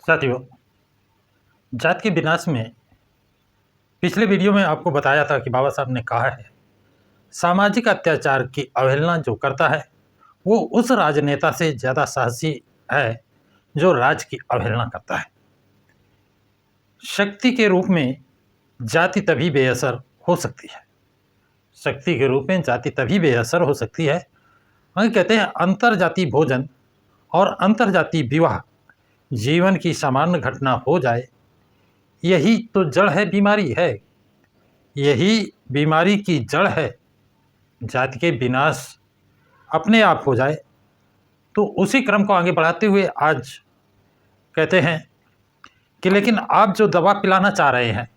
साथियों, जात के विनाश में पिछले वीडियो में आपको बताया था कि बाबा साहब ने कहा है सामाजिक अत्याचार की अवहेलना जो करता है वो उस राजनेता से ज़्यादा साहसी है जो राज की अवहेलना करता है। शक्ति के रूप में जाति तभी बेअसर हो सकती है। शक्ति के रूप में जाति तभी बेअसर हो सकती है। हम कहते हैं अंतरजातीय भोजन और अंतरजातीय विवाह जीवन की सामान्य घटना हो जाए, यही तो जड़ है, बीमारी है। यही बीमारी की जड़ है। जाति के विनाश अपने आप हो जाए तो उसी क्रम को आगे बढ़ाते हुए आज कहते हैं कि लेकिन आप जो दवा पिलाना चाह रहे हैं,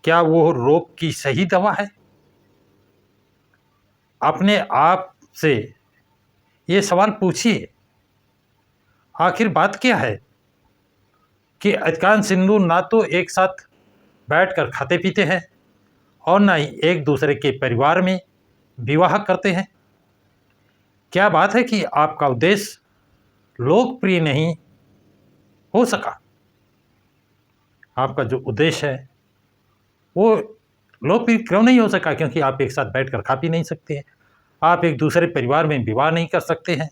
क्या वो रोग की सही दवा है? अपने आप से ये सवाल पूछिए, आखिर बात क्या है कि अधिकांश हिंदू ना तो एक साथ बैठकर खाते पीते हैं और ना ही एक दूसरे के परिवार में विवाह करते हैं। क्या बात है कि आपका उद्देश्य लोकप्रिय नहीं हो सका? आपका जो उद्देश्य है वो लोकप्रिय क्यों नहीं हो सका? क्योंकि आप एक साथ बैठकर खा पी नहीं सकते हैं, आप एक दूसरे परिवार में विवाह नहीं कर सकते हैं।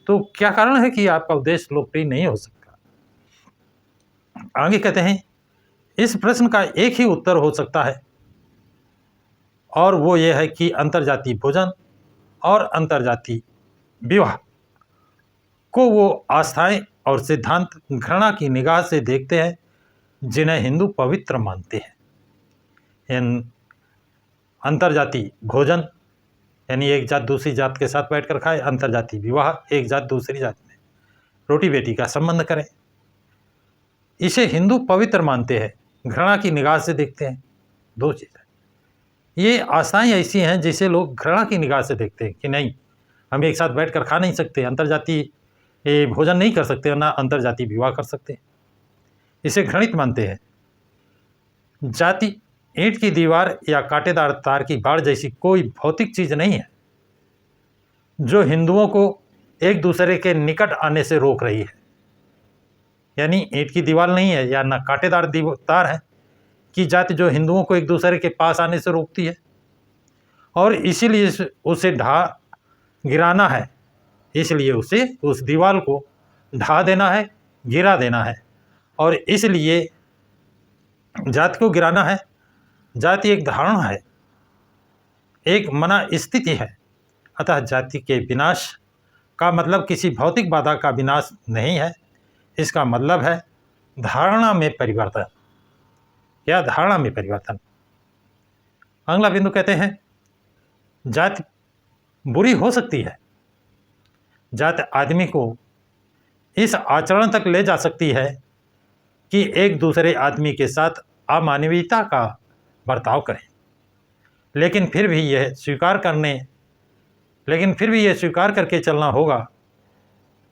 तो क्या कारण है कि आपका उद्देश्य लोकप्रिय नहीं हो सकता? आगे कहते हैं इस प्रश्न का एक ही उत्तर हो सकता है और वो ये है कि अंतर्जातीय भोजन और अंतर्जातीय विवाह को वो आस्थाएं और सिद्धांत घृणा की निगाह से देखते हैं जिन्हें हिंदू पवित्र मानते हैं। अंतर्जातीय भोजन यानी एक जात दूसरी जात के साथ बैठकर खाए, अंतर्जातीय विवाह एक जात दूसरी जात में रोटी बेटी का संबंध करें, इसे हिंदू पवित्र मानते हैं, घृणा की निगाह से देखते हैं। दो चीज़ें, ये आस्थाएं ऐसी हैं जिसे लोग घृणा की निगाह से देखते हैं कि नहीं, हम एक साथ बैठकर खा नहीं सकते, अंतर्जातीय भोजन नहीं कर सकते, ना अंतर्जातीय विवाह कर सकते, इसे घृणित मानते हैं। जाति ईंट की दीवार या कांटेदार तार की बाड़ जैसी कोई भौतिक चीज़ नहीं है जो हिंदुओं को एक दूसरे के निकट आने से रोक रही है। यानी ईंट की दीवार नहीं है या ना कांटेदार तार है कि जाति जो हिंदुओं को एक दूसरे के पास आने से रोकती है, और इसीलिए उसे ढा गिराना है, इसलिए उसे उस दीवार को ढा देना है, गिरा देना है, और इसलिए जाति को गिराना है। जाति एक धारणा है, एक मना स्थिति है। अतः जाति के विनाश का मतलब किसी भौतिक बाधा का विनाश नहीं है, इसका मतलब है धारणा में परिवर्तन या धारणा में परिवर्तन। अगला बिंदु कहते हैं जाति बुरी हो सकती है। जाति आदमी को इस आचरण तक ले जा सकती है कि एक दूसरे आदमी के साथ अमानवीयता का बर्ताव करें, लेकिन फिर भी यह स्वीकार करके चलना होगा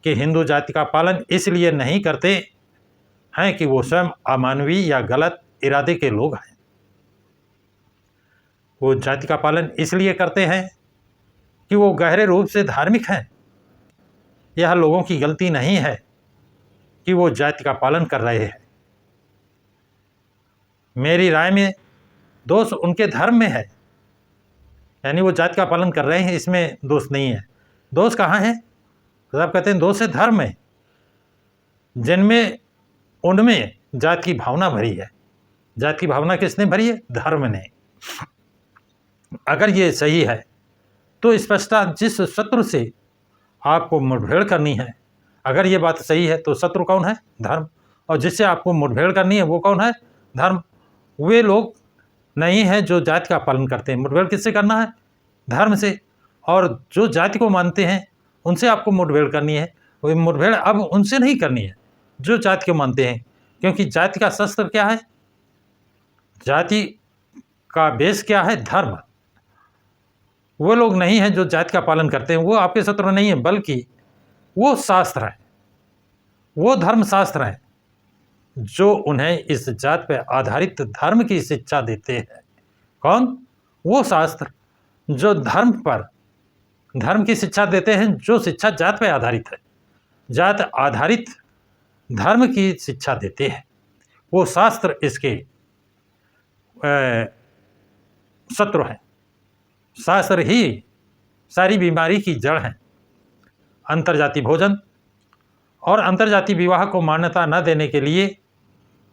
कि हिंदू जाति का पालन इसलिए नहीं करते हैं कि वो स्वयं अमानवीय या गलत इरादे के लोग हैं। वो जाति का पालन इसलिए करते हैं कि वो गहरे रूप से धार्मिक हैं। यह लोगों की गलती नहीं है कि वो जाति का पालन कर रहे हैं। मेरी राय में दोष उनके धर्म में है, यानी वो जाति का पालन कर रहे हैं, इसमें दोष नहीं है। दोष कहाँ है? तो आप कहते हैं दोष है धर्म में, जिनमें उनमें जाति की भावना भरी है। जाति की भावना किसने भरी है? धर्म ने। अगर ये सही है तो स्पष्टता जिस शत्रु से आपको मुठभेड़ करनी है, अगर ये बात सही है तो शत्रु कौन है? धर्म। और जिससे आपको मुठभेड़ करनी है वो कौन है? धर्म। वे लोग नहीं है जो जाति का पालन करते हैं। मुठभेड़ किससे करना है? धर्म से। और जो जाति को मानते हैं उनसे आपको मुठभेड़ करनी है। वो मुठभेड़ अब उनसे नहीं करनी है जो जाति को मानते हैं, क्योंकि जाति का शस्त्र क्या है? जाति का बेस क्या है? धर्म। वो लोग नहीं हैं जो जाति का पालन करते हैं, वो आपके शत्रु नहीं है, बल्कि वो शास्त्र है, वो धर्म शास्त्र है जो उन्हें इस जात पर आधारित धर्म की शिक्षा देते हैं। कौन? वो शास्त्र जो धर्म की शिक्षा देते हैं, जो शिक्षा जात पर आधारित है। जात आधारित धर्म की शिक्षा देते हैं। वो शास्त्र इसके शत्रु हैं। शास्त्र ही सारी बीमारी की जड़ है। अंतर्जातीय भोजन और अंतर्जातीय विवाह को मान्यता न देने के लिए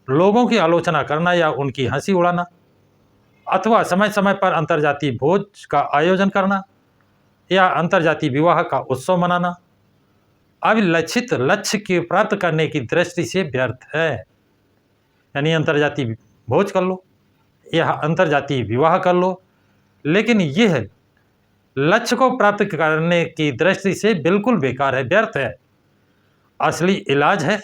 लोगों की आलोचना करना या उनकी हंसी उड़ाना, अथवा समय समय पर अंतर्जातीय भोज का आयोजन करना या अंतर्जातीय विवाह का उत्सव मनाना अभिलक्षित लक्ष्य की प्राप्त करने की दृष्टि से व्यर्थ है। यानी अंतर्जातीय भोज कर लो या अंतर्जातीय विवाह कर लो, लेकिन यह लक्ष्य को प्राप्त करने की दृष्टि से बिल्कुल बेकार है, व्यर्थ है। असली इलाज है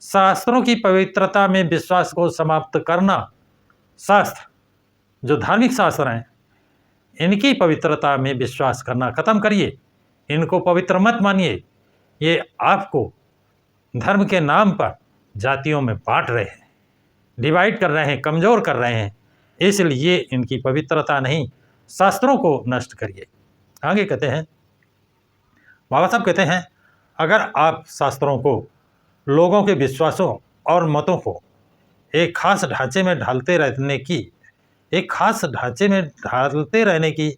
शास्त्रों की पवित्रता में विश्वास को समाप्त करना। शास्त्र, जो धार्मिक शास्त्र हैं, इनकी पवित्रता में विश्वास करना खत्म करिए। इनको पवित्र मत मानिए। ये आपको धर्म के नाम पर जातियों में बांट रहे हैं, डिवाइड कर रहे हैं, कमज़ोर कर रहे हैं। इसलिए इनकी पवित्रता नहीं, शास्त्रों को नष्ट करिए। आगे कहते हैं, बाबा साहब कहते हैं, अगर आप शास्त्रों को लोगों के विश्वासों और मतों को एक खास ढांचे में ढालते रहने की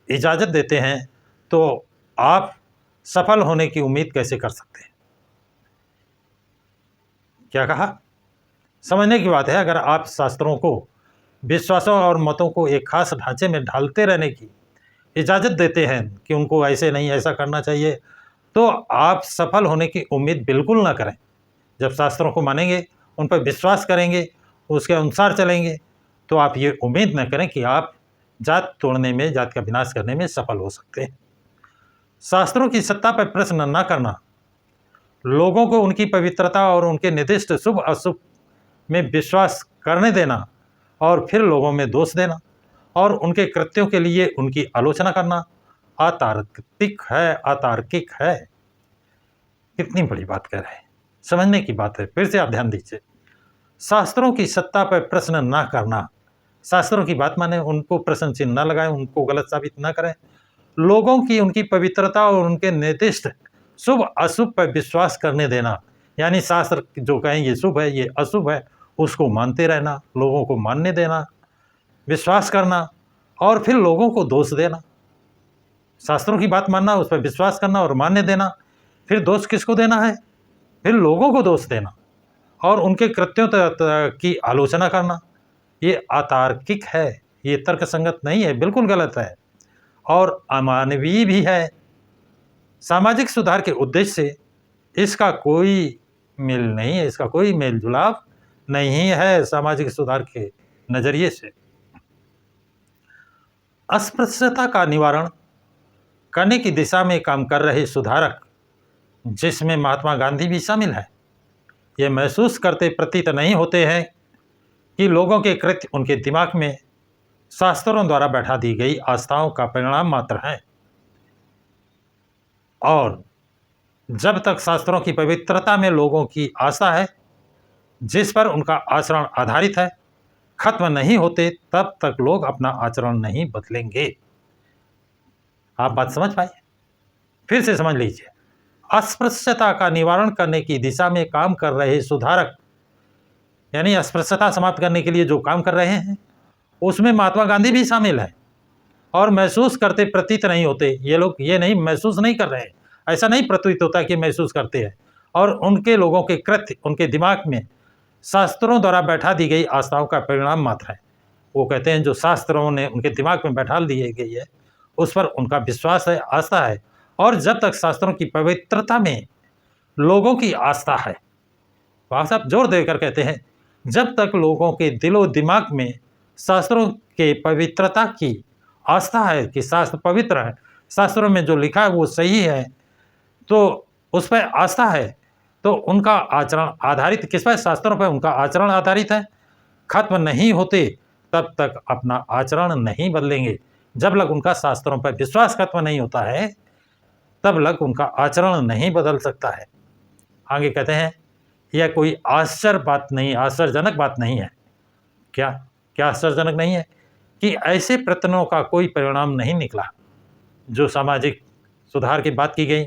इजाज़त देते हैं तो आप सफल होने की उम्मीद कैसे कर सकते हैं? क्या कहा? समझने की बात है। अगर आप शास्त्रों को विश्वासों और मतों को एक खास ढांचे में ढालते रहने की इजाज़त देते हैं कि उनको ऐसे नहीं, ऐसा करना चाहिए, तो आप सफल होने की उम्मीद बिल्कुल ना करें। जब शास्त्रों को मानेंगे, उन पर विश्वास करेंगे, उसके अनुसार चलेंगे, तो आप ये उम्मीद न करें कि आप जात तोड़ने में, जात का विनाश करने में सफल हो सकते हैं। शास्त्रों की सत्ता पर प्रश्न न करना, लोगों को उनकी पवित्रता और उनके निर्दिष्ट शुभ अशुभ में विश्वास करने देना और फिर लोगों में दोष देना और उनके कृत्यों के लिए उनकी आलोचना करना अतार्किक है। कितनी बड़ी बात कह रहे हैं, समझने की बात है। फिर से आप ध्यान दीजिए, शास्त्रों की सत्ता पर प्रश्न न करना, शास्त्रों की बात माने, उनको प्रश्न चिन्ह न लगाएं, उनको गलत साबित न करें। लोगों की उनकी पवित्रता और उनके निर्दिष्ट शुभ अशुभ पर विश्वास करने देना, यानी शास्त्र जो कहें ये शुभ है, ये अशुभ है, उसको मानते रहना, लोगों को मानने देना, विश्वास करना और फिर लोगों को दोष देना। शास्त्रों की बात मानना, उस पर विश्वास करना और मानने देना, फिर दोष किसको देना है? फिर लोगों को दोष देना और उनके कृत्यों की आलोचना करना। ये अतार्किक है, ये तर्कसंगत नहीं है, बिल्कुल गलत है और अमानवीय भी है। सामाजिक सुधार के उद्देश्य से इसका कोई मेल नहीं है, इसका कोई मेल जुलाव नहीं है सामाजिक सुधार के नज़रिए से। अस्पृश्यता का निवारण करने की दिशा में काम कर रहे सुधारक, जिसमें महात्मा गांधी भी शामिल है, ये महसूस करते प्रतीत नहीं होते हैं कि लोगों के कृत्य उनके दिमाग में शास्त्रों द्वारा बैठा दी गई आस्थाओं का परिणाम मात्र हैं और जब तक शास्त्रों की पवित्रता में लोगों की आस्था है, जिस पर उनका आचरण आधारित है, खत्म नहीं होते, तब तक लोग अपना आचरण नहीं बदलेंगे। आप बात समझ पाए? फिर से समझ लीजिए, अस्पृश्यता का निवारण करने की दिशा में काम कर रहे सुधारक, यानी अस्पृश्यता समाप्त करने के लिए जो काम कर रहे हैं, उसमें महात्मा गांधी भी शामिल है और महसूस करते प्रतीत नहीं होते। ये लोग ये नहीं महसूस नहीं कर रहे हैं, ऐसा नहीं प्रतीत होता कि महसूस करते हैं, और उनके लोगों के कृत्य उनके दिमाग में शास्त्रों द्वारा बैठा दी गई आस्थाओं का परिणाम मात्र है। वो कहते हैं जो शास्त्रों ने उनके दिमाग में बैठा दी गई है, उस पर उनका विश्वास है, आस्था है, और जब तक शास्त्रों की पवित्रता में लोगों की आस्था है, वहाँ साहब जोर देकर कहते हैं, जब तक लोगों के दिलो दिमाग में शास्त्रों के पवित्रता की आस्था है कि शास्त्र पवित्र है, शास्त्रों में जो लिखा है वो सही है, तो उस पर आस्था है, तो उनका आचरण आधारित किस पर? शास्त्रों पर उनका आचरण आधारित है। खत्म नहीं होते तब तक अपना आचरण नहीं बदलेंगे। जब लग उनका शास्त्रों पर विश्वास खत्म नहीं होता है, तब लग उनका आचरण नहीं बदल सकता है। आगे कहते हैं, यह कोई आश्चर्यजनक बात नहीं है। क्या आश्चर्यजनक नहीं है कि ऐसे प्रयत्नों का कोई परिणाम नहीं निकला जो सामाजिक सुधार की बात की गई।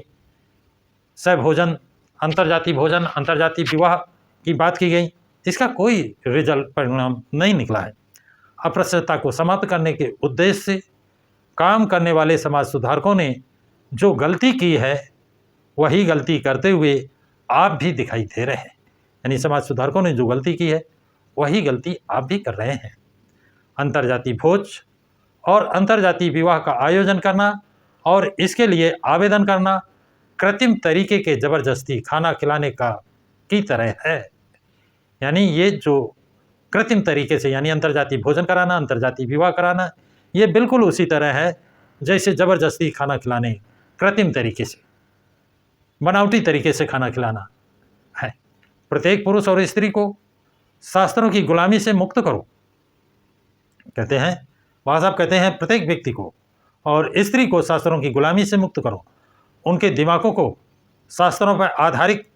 सहभोजन अंतर्जातीय भोजन, अंतर्जातीय विवाह की बात की गई, इसका कोई रिजल्ट परिणाम नहीं निकला है। अस्पृश्यता को समाप्त करने के उद्देश्य से काम करने वाले समाज सुधारकों ने जो गलती की है वही गलती करते हुए आप भी दिखाई दे रहे हैं। यानी समाज सुधारकों ने जो गलती की है वही गलती आप भी कर रहे हैं। अंतर्जातीय भोज और अंतर्जातीय विवाह का आयोजन करना और इसके लिए आवेदन करना कृत्रिम तरीके के ज़बरदस्ती खाना खिलाने का की तरह है। यानी ये जो कृत्रिम तरीके से यानी अंतर्जातीय भोजन कराना, अंतर्जातीय विवाह कराना, ये बिल्कुल उसी तरह है जैसे ज़बरदस्ती खाना खिलाने, कृत्रिम तरीके से, बनावटी तरीके से खाना खिलाना है। प्रत्येक पुरुष और स्त्री को शास्त्रों की गुलामी से मुक्त करो, कहते हैं बाबा साहब। कहते हैं प्रत्येक व्यक्ति को और स्त्री को शास्त्रों की गुलामी से मुक्त करो, उनके दिमागों को शास्त्रों पर आधारित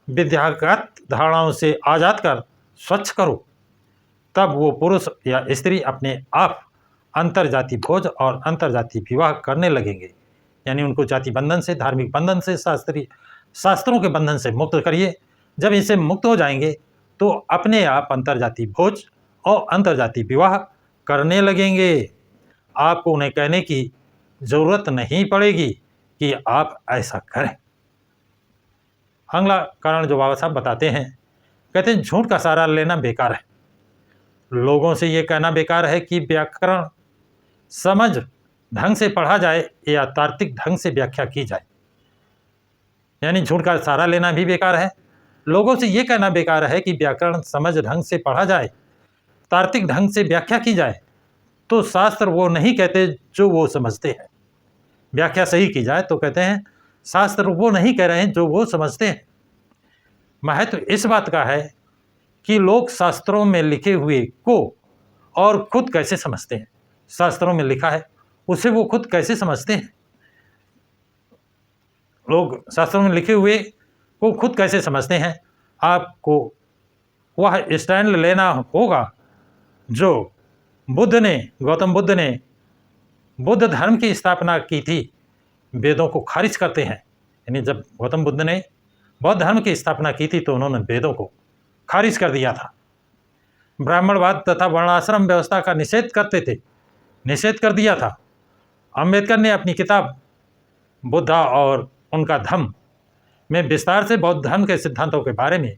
विद्यागत धारणाओं से आज़ाद कर स्वच्छ करो, तब वो पुरुष या स्त्री अपने आप अंतर्जातीय भोज और अंतर्जातीय विवाह करने लगेंगे। यानी उनको जाति बंधन से, धार्मिक बंधन से, शास्त्रों के बंधन से मुक्त करिए। जब इनसे मुक्त हो जाएंगे तो अपने आप अंतर्जातीय भोज और अंतर्जातीय विवाह करने लगेंगे। आपको उन्हें कहने की ज़रूरत नहीं पड़ेगी कि आप ऐसा करें। अगला कारण जो बाबा साहब बताते हैं, कहते हैं झूठ का सहारा लेना बेकार है। लोगों से ये कहना बेकार है कि व्याकरण समझ ढंग से पढ़ा जाए या तार्किक ढंग से व्याख्या की जाए। यानी झूठ का सहारा लेना भी बेकार है। लोगों से ये कहना बेकार है कि व्याकरण समझ ढंग से पढ़ा जाए, तार्किक ढंग से व्याख्या की जाए। तो शास्त्र वो नहीं कहते जो वो समझते हैं। व्याख्या सही की जाए तो कहते हैं शास्त्र वो नहीं कह रहे हैं जो वो समझते हैं। महत्व इस बात का है कि लोग शास्त्रों में लिखे हुए को और खुद कैसे समझते हैं। शास्त्रों में लिखा है उसे वो खुद कैसे समझते हैं। लोग शास्त्रों में लिखे हुए को खुद कैसे समझते हैं। आपको वह स्टैंड लेना होगा जो गौतम बुद्ध ने बुद्ध धर्म की स्थापना की थी, वेदों को खारिज करते हैं। यानी जब गौतम बुद्ध ने बौद्ध धर्म की स्थापना की थी तो उन्होंने वेदों को खारिज कर दिया था। ब्राह्मणवाद तथा वर्णाश्रम व्यवस्था का निषेध कर दिया था। अंबेडकर ने अपनी किताब बुद्धा और उनका धम्म में विस्तार से बौद्ध धर्म के सिद्धांतों के बारे में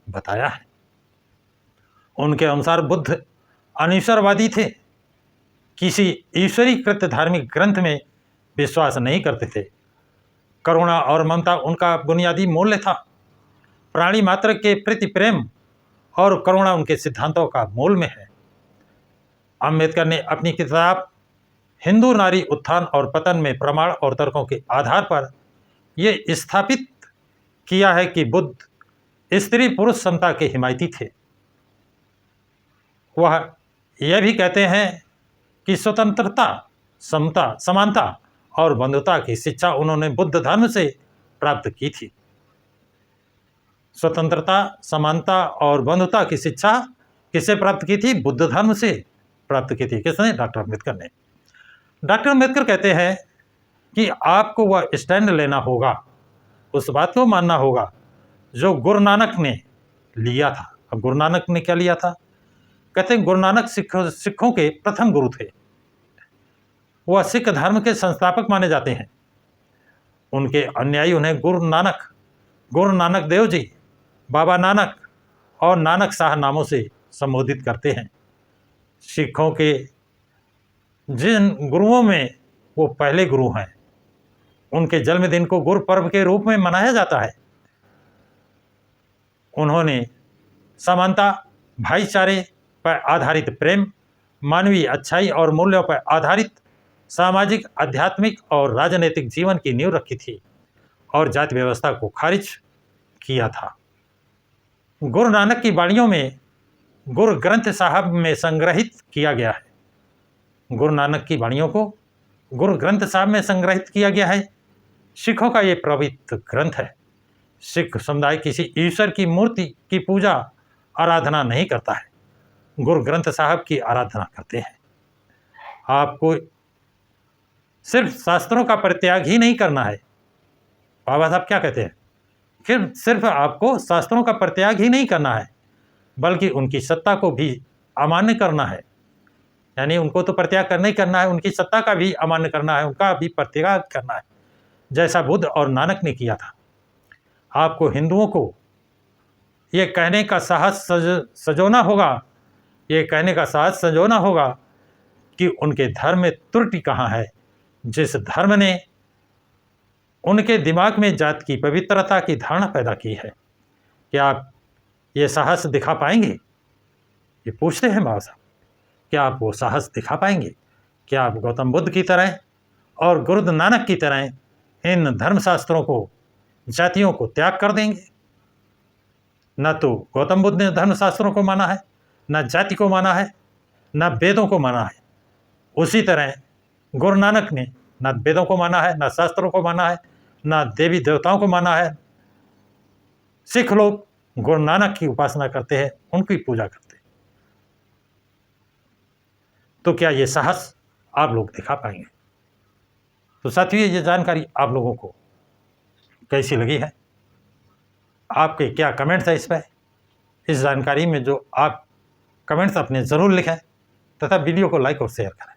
बताया है। उनके अनुसार बुद्ध अनिश्वरवादी थे, किसी ईश्वरीकृत धार्मिक ग्रंथ में विश्वास नहीं करते थे। करुणा और ममता उनका बुनियादी मूल्य था। प्राणी मात्र के प्रति प्रेम और करुणा उनके सिद्धांतों का मूल में है। अंबेडकर ने अपनी किताब हिंदू नारी उत्थान और पतन में प्रमाण और तर्कों के आधार पर यह स्थापित किया है कि बुद्ध स्त्री पुरुष समता के हिमायती थे। वह यह भी कहते हैं कि स्वतंत्रता, समता, समानता और बंधुता की शिक्षा उन्होंने बुद्ध धर्म से प्राप्त की थी। स्वतंत्रता, समानता और बंधुता की शिक्षा किससे प्राप्त की थी? बुद्ध धर्म से प्राप्त की थी। किसने? डॉक्टर अम्बेडकर ने। डॉक्टर अम्बेडकर कहते हैं कि आपको वह स्टैंड लेना होगा, उस बात को मानना होगा जो गुरु नानक ने लिया था। अब गुरु नानक ने क्या लिया था? कहते हैं गुरु नानक सिखों के प्रथम गुरु थे। वह सिख धर्म के संस्थापक माने जाते हैं। उनके अनुयायी उन्हें गुरु नानक देव जी, बाबा नानक और नानक शाह नामों से संबोधित करते हैं। सिखों के जिन गुरुओं में वो पहले गुरु हैं, उनके जन्मदिन को गुरु पर्व के रूप में मनाया जाता है। उन्होंने समानता, भाईचारे पर आधारित प्रेम, मानवीय अच्छाई और मूल्यों पर आधारित सामाजिक, आध्यात्मिक और राजनीतिक जीवन की नींव रखी थी और जाति व्यवस्था को खारिज किया था। गुरु नानक की वाणियों में गुरु ग्रंथ साहब में संग्रहित किया गया है। गुरु नानक की वाणियों को गुरु ग्रंथ साहब में संग्रहित किया गया है। सिखों का ये पवित्र ग्रंथ है। सिख समुदाय किसी ईश्वर की मूर्ति की पूजा आराधना नहीं करता है, गुरु ग्रंथ साहब की आराधना करते हैं। आपको सिर्फ शास्त्रों का परित्याग ही नहीं करना है। बाबा साहब क्या कहते हैं फिर सिर्फ आपको शास्त्रों का परित्याग ही नहीं करना है, बल्कि उनकी सत्ता को भी अमान्य करना है। यानी उनको तो परित्याग करना ही करना है, उनकी सत्ता का भी अमान्य करना है, उनका भी परित्याग करना है, जैसा बुद्ध और नानक ने किया था। आपको हिंदुओं को ये कहने का साहस सजोना होगा, ये कहने का साहस सजोना होगा कि उनके धर्म में त्रुटि कहाँ है। जिस धर्म ने उनके दिमाग में जात की पवित्रता की धारणा पैदा की है, क्या आप ये साहस दिखा पाएंगे? ये पूछते हैं बाबा साहब, क्या आप वो साहस दिखा पाएंगे? क्या आप गौतम बुद्ध की तरह और गुरु नानक की तरह इन धर्मशास्त्रों को, जातियों को त्याग कर देंगे? न तो गौतम बुद्ध ने धर्मशास्त्रों को माना है, न जाति को माना है, न वेदों को माना है। उसी तरह गुरु नानक ने न वेदों को माना है, न शास्त्रों को माना है, न देवी देवताओं को माना है। सिख लोग गुरु नानक की उपासना करते हैं, उनकी पूजा करते हैं। तो क्या ये साहस आप लोग दिखा पाएंगे? तो साथियों, ये जानकारी आप लोगों को कैसी लगी है? आपके क्या कमेंट्स है इस पर? इस जानकारी में जो आप कमेंट्स अपने ज़रूर लिखें तथा वीडियो को लाइक और शेयर करें।